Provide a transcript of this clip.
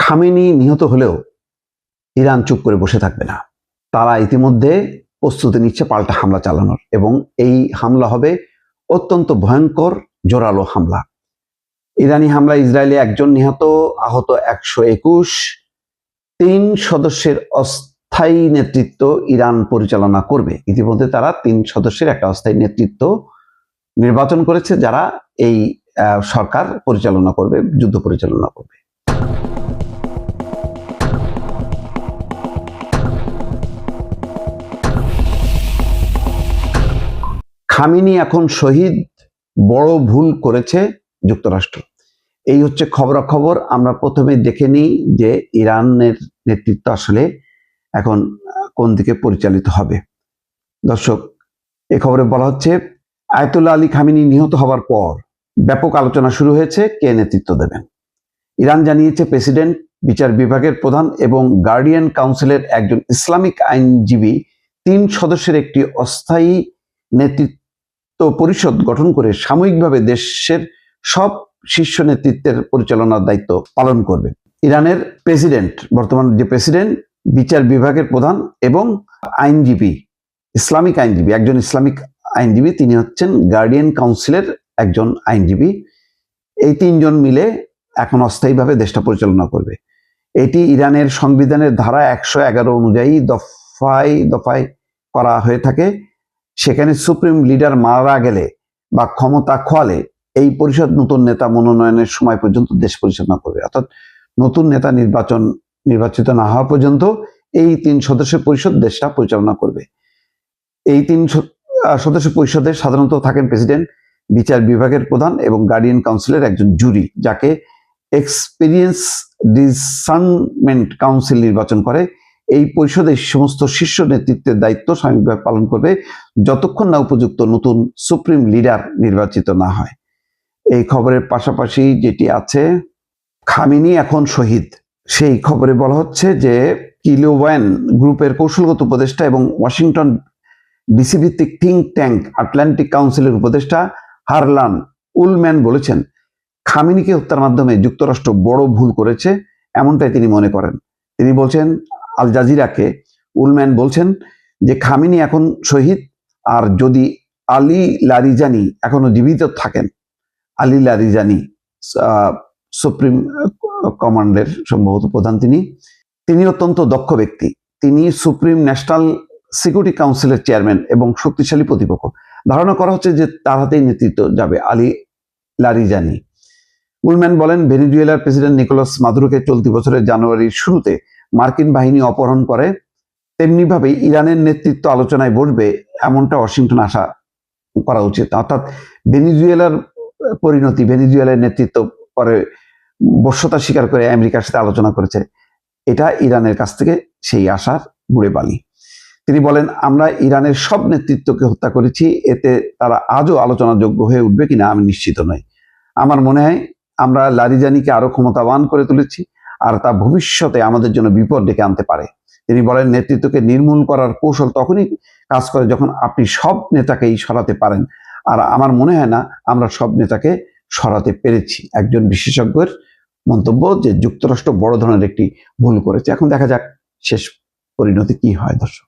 Khamenei নিহত হলেও Iran চুপ করে বসে থাকবে না। তারা ইতিমধ্যে প্রস্তুতি নিচ্ছে পাল্টা হামলা চালানোর, এবং এই হামলা হবে অত্যন্ত ভয়ঙ্কর জোরালো হামলা। ইরানি হামলা ইসরায়েলে 1 জন নিহত, আহত 121। 3 সদস্যের অস্থায়ী নেতৃত্ব ইরান পরিচালনা করবে। ইতিমধ্যে তারা 3 সদস্যের একটা অস্থায়ী নেতৃত্ব নির্বাচন করেছে, যারা এই সরকার পরিচালনা করবে, যুদ্ধ পরিচালনা করবে। খামেনি এখন শহীদ, বড় ভুল করেছে যুক্তরাষ্ট্র। এই হচ্ছে খবরাখবর। আমরা প্রথমে দেখে নিই যে ইরানের নেতৃত্ব আসলে এখন কোন দিকে পরিচালিত হবে। দর্শক, এই খবরে বলা হচ্ছে আয়াতুল্লাহ আলী খামেনি নিহত হওয়ার পর ব্যাপক আলোচনা শুরু হয়েছে কে নেতৃত্ব দেবেন। ইরান জানিয়েছে প্রেসিডেন্ট, বিচার বিভাগের প্রধান এবং গার্ডিয়ান কাউন্সিলের একজন ইসলামিক আইনজীবী 3 সদস্যের একটি অস্থায়ী নেতৃত্ব পরিষদ গঠন করে সাময়িকভাবে দেশের সব শীর্ষ নেতৃত্বের পরিচালনার দায়িত্ব পালন করবে। ইরানের প্রেসিডেন্ট, বর্তমান যে প্রেসিডেন্ট, বিচার বিভাগের প্রধান এবং আইনজীবী, ইসলামিক আইনজীবী, একজন ইসলামিক আইনজীবী, তিনি হচ্ছেন গার্ডিয়ান কাউন্সিলের একজন আইনজীবী। এই 3 জন মিলে এখন অস্থায়ীভাবে দেশটা পরিচালনা করবে। এটি ইরানের সংবিধানের ধারা 111 অনুযায়ী দফায় দফায় করা হয়ে থাকে। সেখানে সুপ্রিম লিডার মারা গেলে বা ক্ষমতা খোয়ালে এই পরিষদ নতুন নেতা মনোনয়নের সময় পর্যন্ত দেশ পরিচালনা করবে। অর্থাৎ নতুন নেতা নির্বাচিত না হওয়া পর্যন্ত এই 3 সদস্যের পরিষদ দেশটা পরিচালনা করবে। এই 3 সদস্য পরিষদে সাধারণত থাকেন প্রেসিডেন্ট, বিচার বিভাগের প্রধান এবং গার্ডিয়ান কাউন্সিলের একজন জুরি, যাকে এক্সপিরিয়েন্স ডিসার্নমেন্ট কাউন্সিল নির্বাচন করে। এই পরিষদে সমস্ত শীর্ষ নেতৃত্বের দায়িত্ব সাময়িকভাবে পালন করবে যতক্ষণ না উপযুক্ত নতুন সুপ্রিম লিডার নির্বাচিত না হয়। এই খবরের পাশাপাশি যেটি আছে, খামেনি এখন শহীদ, সেই খবরে বলা হচ্ছে যে কিলোওয়ান গ্রুপের কৌশলগত উপদেষ্টা এবং ওয়াশিংটন ডিসি ভিত্তিক থিঙ্ক ট্যাঙ্ক আটলান্টিক কাউন্সিলের উপদেষ্টা হারলান উলম্যান বলেছেন, খামেনিকে হত্যার মাধ্যমে যুক্তরাষ্ট্র বড় ভুল করেছে, এমনটাই তিনি মনে করেন। তিনি বলছেন আল জাজিরাকে, উলম্যান বলছেন যে খামেনি এখন শহীদ, আর যদি আলী লারিজানি এখনো জীবিত থাকেন, আলী লারিজানি সুপ্রিম কমান্ডের সম্ভবত প্রধান, তিনি অত্যন্ত দক্ষ ব্যক্তি। তিনি সুপ্রিম ন্যাশনাল সিকিউরিটি কাউন্সিলের চেয়ারম্যান এবং শক্তিশালী প্রতিপক্ষ। ধারণা করা হচ্ছে যে তার হাতেই নেতৃত্ব যাবে আলী লারিজানি। উলম্যান বলেন, ভেনেজুয়েলার প্রেসিডেন্ট নিকোলাস মাদুরোকে চলতি বছরের জানুয়ারির শুরুতে মার্কিন বাহিনী অপহরণ করে, তেমনিভাবে ইরানের নেতৃত্ব আলোচনায় বসবে, এমনটা ওয়াশিংটন আশা করা উচিত। অর্থাৎ ভেনেজুয়েলার পরিণতি, ভেনেজুয়েলার নেতৃত্ব পরে বশ্যতা স্বীকার করে আমেরিকার সাথে আলোচনা করেছে, এটা ইরানের কাছ থেকে সেই আশার গুড়ে বালি। তিনি বলেন, আমরা ইরানের সব নেতৃত্বকে হত্যা করেছি, এতে তারা আজও আলোচনার যোগ্য হয়ে উঠবে কিনা আমি নিশ্চিত নই। আমার মনে হয় আমরা লারিজানিকে আরো ক্ষমতাবান করে তুলেছি, আর তা ভবিষ্যতে আমাদের জন্য বিপদ ডেকে আনতে পারে। তিনি বলেন, নেতৃত্বকে নির্মূল করার কৌশল তখনই কাজ করে যখন আপনি সব নেতাকেই সরাতে পারেন, আর আমার মনে হয় না আমরা সব নেতাকে সরাতে পেরেছি। একজন বিশেষজ্ঞের মন্তব্য যে যুক্তরাষ্ট্র বড় ধরনের একটি ভুল করেছে। এখন দেখা যাক শেষ পরিণতি কি হয়। দর্শক।